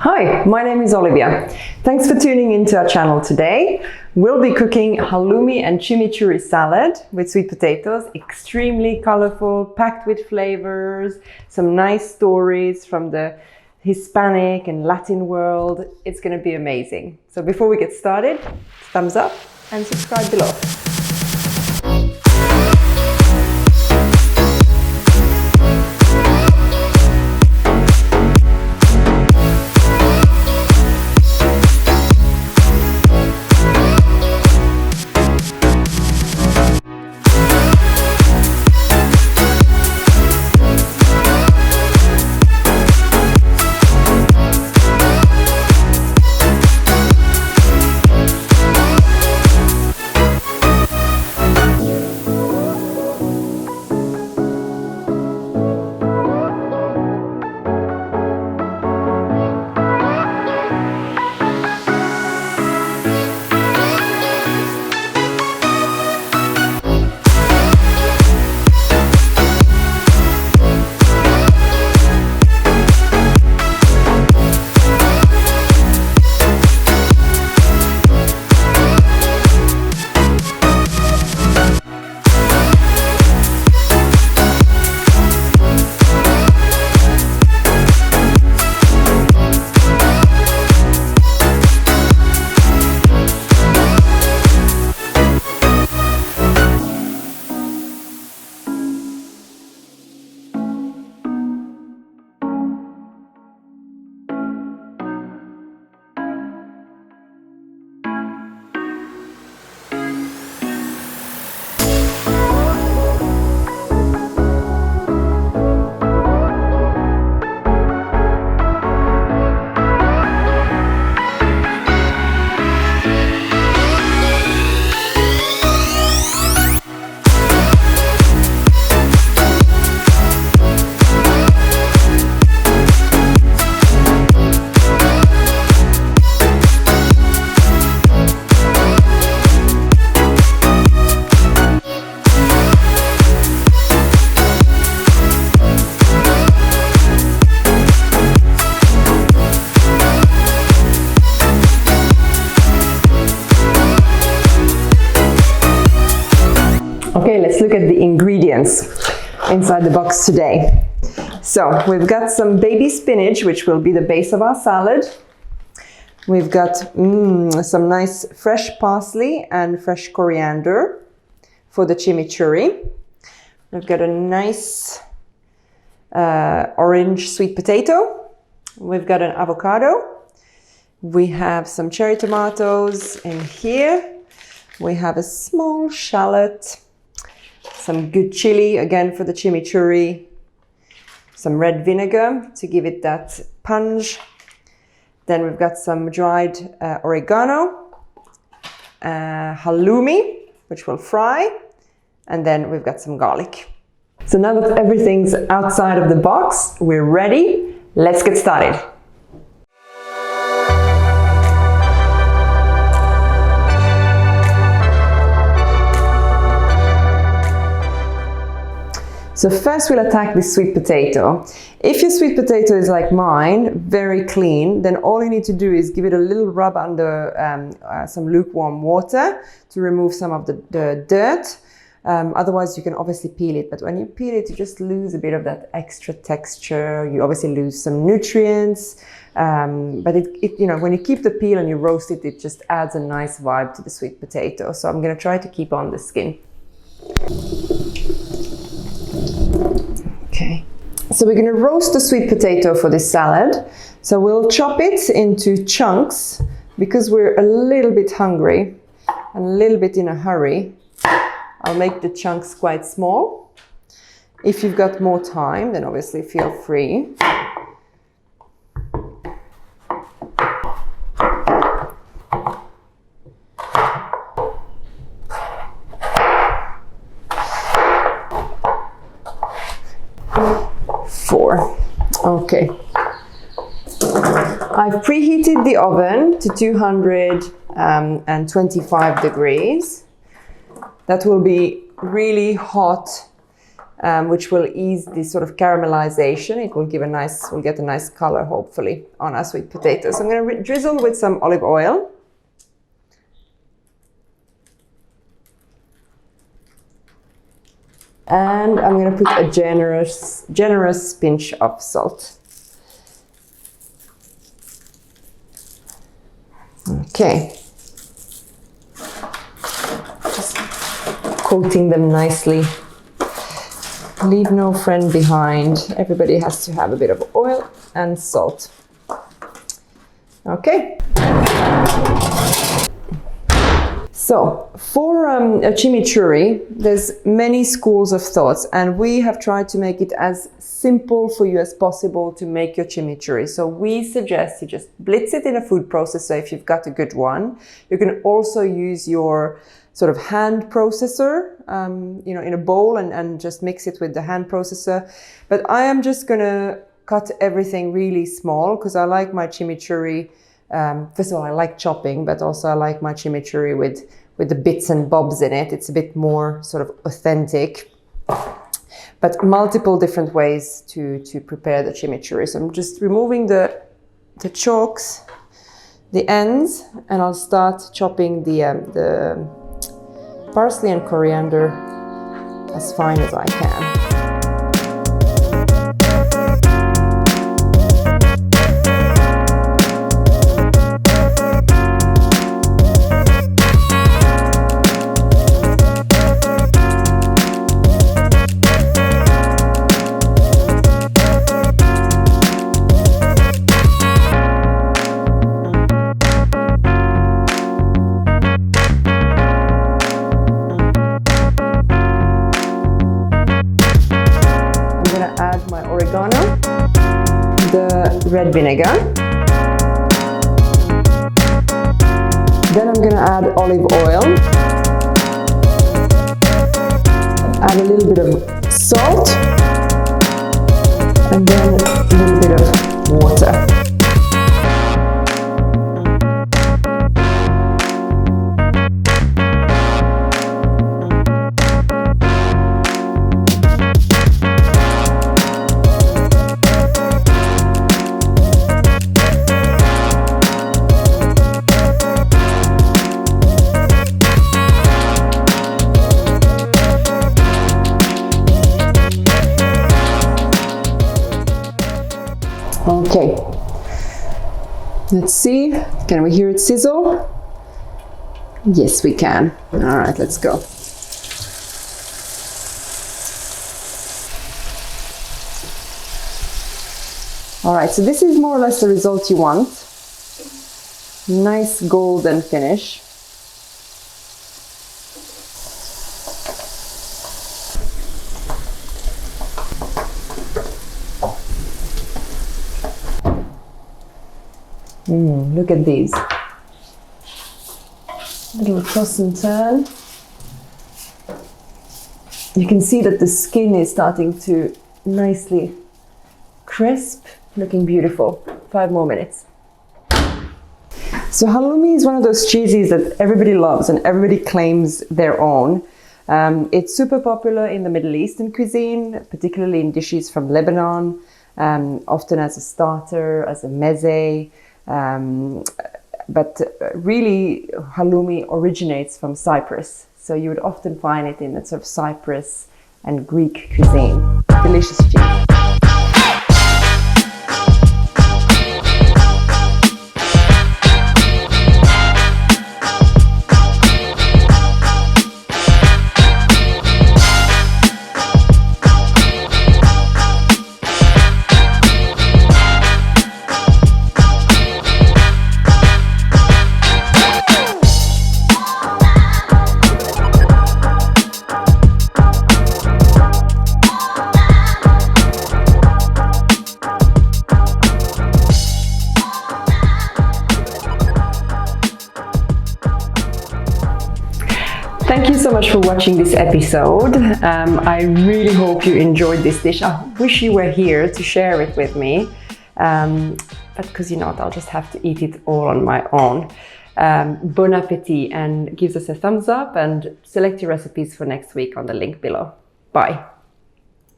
Hi, my name is Olivia. Thanks for tuning into our channel today. We'll be cooking halloumi and chimichurri salad with sweet potatoes, extremely colorful, packed with flavors, some nice stories from the Hispanic and Latin world. It's going to be amazing. So before we get started, thumbs up and subscribe below. Okay, let's look at the ingredients inside the box today. So we've got some baby spinach, which will be the base of our salad. We've got some nice fresh parsley and fresh coriander for the chimichurri. We've got a nice orange sweet potato. We've got an avocado. We have some cherry tomatoes in here. We have a small shallot. Some good chili, again for the chimichurri, some red vinegar to give it that punch. Then we've got some dried oregano, halloumi, which we'll fry, and then we've got some garlic. So now that everything's outside of the box, we're ready. Let's get started. So first we'll attack the sweet potato. If your sweet potato is like mine, very clean, then all you need to do is give it a little rub under some lukewarm water to remove some of the dirt. Otherwise you can obviously peel it, but when you peel it, you just lose a bit of that extra texture. You obviously lose some nutrients, but you know, when you keep the peel and you roast it, it just adds a nice vibe to the sweet potato. So I'm gonna try to keep on the skin. Okay, so we're going to roast the sweet potato for this salad. So we'll chop it into chunks because we're a little bit hungry and a little bit in a hurry. I'll make the chunks quite small. If you've got more time, then obviously feel free. Okay, I've preheated the oven to 225 degrees. That will be really hot which will ease the sort of caramelization. It will give we'll get a nice color, hopefully, on our sweet potatoes. So I'm going to drizzle with some olive oil. And I'm going to put a generous pinch of salt. Okay. Just coating them nicely. Leave no friend behind. Everybody has to have a bit of oil and salt. Okay. So for a chimichurri, there's many schools of thoughts, and we have tried to make it as simple for you as possible to make your chimichurri. So we suggest you just blitz it in a food processor if you've got a good one. You can also use your sort of hand processor, in a bowl and just mix it with the hand processor. But I am just gonna cut everything really small because I like my chimichurri. First of all, I like chopping, but also I like my chimichurri with the bits and bobs in it. It's a bit more sort of authentic, but multiple different ways to prepare the chimichurri. So I'm just removing the chokes, the ends, and I'll start chopping the parsley and coriander as fine as I can. My oregano, the red vinegar. Then I'm going to add olive oil, add a little bit of salt, and then a little bit of water. Okay, let's see, can we hear it sizzle? Yes, we can. All right, let's go. All right, so this is more or less the result you want. Nice golden finish. Look at these. Little toss and turn. You can see that the skin is starting to nicely crisp, looking beautiful. 5 more minutes. So halloumi is one of those cheeses that everybody loves and everybody claims their own. It's super popular in the Middle Eastern cuisine, particularly in dishes from Lebanon, often as a starter, as a meze. But really, halloumi originates from Cyprus. So you would often find it in that sort of Cyprus and Greek cuisine. Delicious cheese. Thank you so much for watching this episode. I really hope you enjoyed this dish. I wish you were here to share it with me, but because you know what, I'll just have to eat it all on my own. Bon appetit, and give us a thumbs up and select your recipes for next week on the link below. Bye.